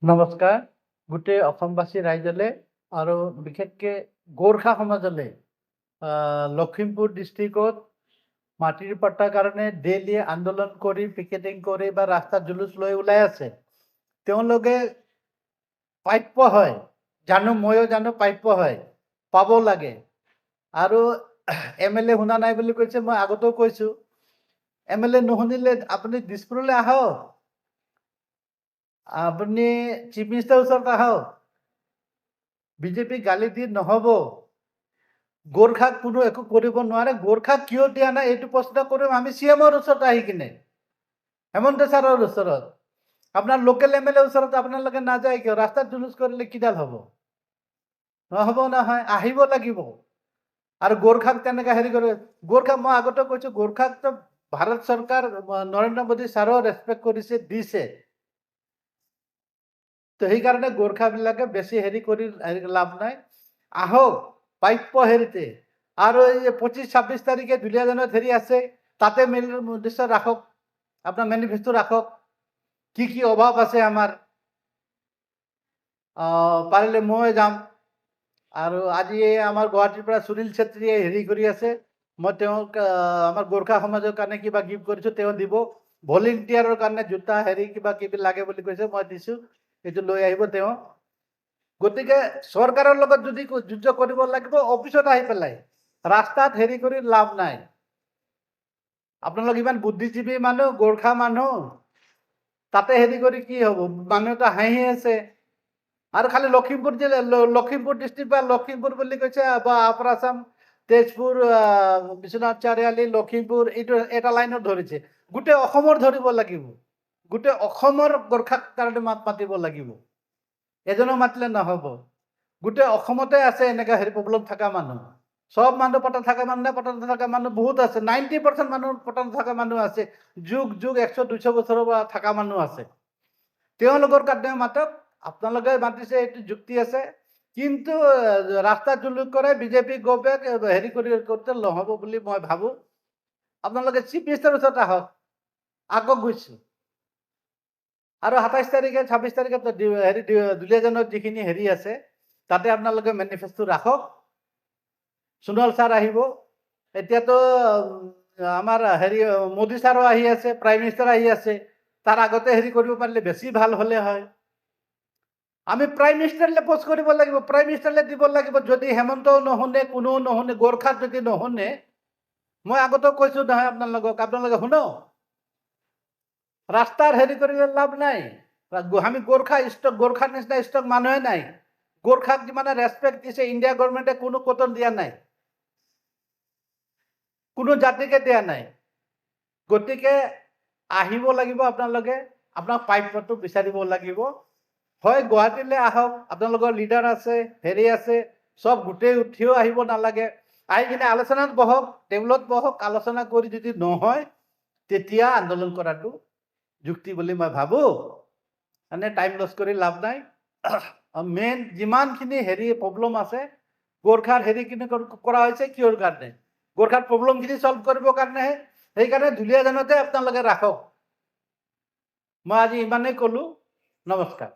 নমস্কাৰ। গোটেই অসমবাসী ৰাইজলে আৰু বিশেষকে গোৰ্খা সমাজলে লখিমপুৰ ডিষ্ট্ৰিক্টত মাটিৰ পট্টাৰ কাৰণে ডেইলি আন্দোলন কৰি পিকেটিং কৰি বা ৰাস্তাত জুলুচ লৈ ওলাই আছে। তেওঁলোকে প্ৰাপ্য হয়, ময়ো জানো প্ৰাপ্য হয়, পাব লাগে। আৰু MLA শুনা নাই বুলি কৈছে, মই আগতেও কৈছোঁ। MLA নুশুনিলে আপুনি দিছপুৰলৈ আহক, আপুনি চিফ মিনিষ্টাৰৰ ওচৰত আহক। বিজেপি গালি দি নহ'ব। গোৰ্খাক কোনো একো কৰিব নোৱাৰে। গোৰ্খাক কিয় দিয়া নাই এইটো প্ৰশ্ন কৰিম আমি CMৰ ওচৰত আহি কিনে, হেমন্ত ছাৰৰ ওচৰত। আপোনাৰ লোকেল MLA ওচৰত আপোনালোকে নাযায় কিয়? ৰাস্তাত জুলুচ কৰিলে কিডাল হ'ব? নহ'ব নহয়, আহিব লাগিব। আৰু গোৰ্খাক তেনেকৈ হেৰি কৰে। গোৰ্খাক মই আগতে কৈছোঁ, গোৰ্খাকতো ভাৰত চৰকাৰ নৰেন্দ্ৰ মোদী ছাৰেও ৰেচপেক্ট কৰিছে, দিছে। তো সেইকাৰণে গোৰ্খাবিলাকে বেছি হেৰি কৰি লাভ নাই। আহক প্ৰাপ্য হেৰিতে। আৰু এই 25-26 তাৰিখে দুলীয়াজানত হেৰি আছে, তাতে নিশ্চয় ৰাখক, আপোনাৰ মেনিফেষ্টো ৰাখক, কি কি অভাৱ আছে আমাৰ। পাৰিলে মই যাম। আৰু আজি আমাৰ গুৱাহাটীৰ পৰা সুনীল ছেত্ৰীয়ে হেৰি কৰি আছে, মই তেওঁক আমাৰ গোৰ্খা সমাজৰ কাৰণে কিবা গিফ্ট কৰিছোঁ, তেওঁ দিব। ভলেণ্টিয়াৰৰ কাৰণে জোতা হেৰি কিবা কিবি লাগে বুলি কৈছে, মই দিছোঁ, এইটো লৈ আহিব তেওঁ। গতিকে চৰকাৰৰ লগত যদি যুদ্ধ কৰিব লাগিব, অফিচত আহি পেলাই ৰাস্তাত হেৰি কৰি লাভ নাই। আপোনালোক ইমান বুদ্ধিজীৱী মানুহ, গোৰ্খা মানুহ, তাতে হেৰি কৰি কি হ'ব? মানুহ এটা হাঁহি আছে। আৰু খালি লখিমপুৰ ডিষ্ট্ৰিক্ট বা লখিমপুৰ বুলি কৈছে, বা আপাৰ আছাম, তেজপুৰ, বিশ্বনাথ চাৰিআলি, লখিমপুৰ, এইটো এটা লাইনত ধৰিছে। গোটেই অসমৰ ধৰিব লাগিব। গোটেই অসমৰ গোৰ্খাৰ কাৰণে মাত মাতিব লাগিব। এজনো মাতিলে নহ'ব। গোটেই অসমতে আছে এনেকুৱা হেৰি প্ৰব্লেম থকা মানুহ। সব মানুহ পটন থকা মানুহ নাই, পটন থকা মানুহ বহুত আছে। 90% মানুহ পটন থকা মানুহ আছে। যুগ 100-200 বছৰৰ পৰা থকা মানুহ আছে। তেওঁলোকৰ কাৰণে মাতক। আপোনালোকে মাতিছে, এইটো যুক্তি আছে। কিন্তু ৰাস্তাত জুলুচ কৰে, বিজেপি গভমেণ্ট হেৰি কৰতে নহ'ব বুলি মই ভাবোঁ। আপোনালোকে চিফ মিনিষ্টাৰৰ ওচৰত আহক, আকৌ গৈছোঁ। আৰু 27 তাৰিখে 26 তাৰিখে হেৰি দুলীয়াজানত যিখিনি হেৰি আছে, তাতে আপোনালোকে মেনিফেষ্টো ৰাখক। সোণোৱাল ছাৰ আহিব। এতিয়াতো আমাৰ হেৰি মোদী ছাৰো আহি আছে, প্ৰাইম মিনিষ্টাৰ আহি আছে। তাৰ আগতে হেৰি কৰিব পাৰিলে বেছি ভাল হ'লে হয়। আমি প্ৰাইম মিনিষ্টাৰলৈ পোষ্ট কৰিব লাগিব, প্ৰাইম মিনিষ্টাৰলৈ দিব লাগিব। যদি হেমন্তও নুশুনে, কোনো নুশুনে, গোৰ্খাত যদি নুশুনে, মই আগতেও কৈছোঁ নহয় আপোনালোকে শুনক। ৰাস্তাৰ হেৰি কৰিলে লাভ নাই। আমি গোৰ্খাৰ নিচিনা ষ্টক মানুহে নাই। গোৰ্খাক যিমানে ৰেচপেক্ট দিছে ইণ্ডিয়া গভৰ্ণমেণ্টে, কোনো কটন দিয়া নাই, কোনো জাতিকে দিয়া নাই। গতিকে আহিব লাগিব আপোনালোকে, আপোনাক প্ৰাপ্যটো বিচাৰিব লাগিব। হয়, গুৱাহাটীলৈ আহক, আপোনালোকৰ লিডাৰ আছে, হেৰি আছে, সব গোটেই উঠিও আহিব নালাগে। আহি কিনে আলোচনাত বহক, টেবুলত বহক, আলোচনা কৰি যদি নহয়, তেতিয়া আন্দোলন কৰাটো যুক্তি বুলি মই ভাবোঁ। মানে টাইম লছ কৰি লাভ নাই। মেইন যিমানখিনি হেৰি প্ৰব্লেম আছে, গোৰ্খাৰ হেৰিখিনি কৰা হৈছে কিহৰ কাৰণে? গোৰ্খাৰ প্ৰব্লেমখিনি চল্ভ কৰিবৰ কাৰণেহে। সেইকাৰণে দুলীয়াজানতে আপোনালোকে ৰাখক। মই আজি ইমানেই ক'লোঁ। নমস্কাৰ।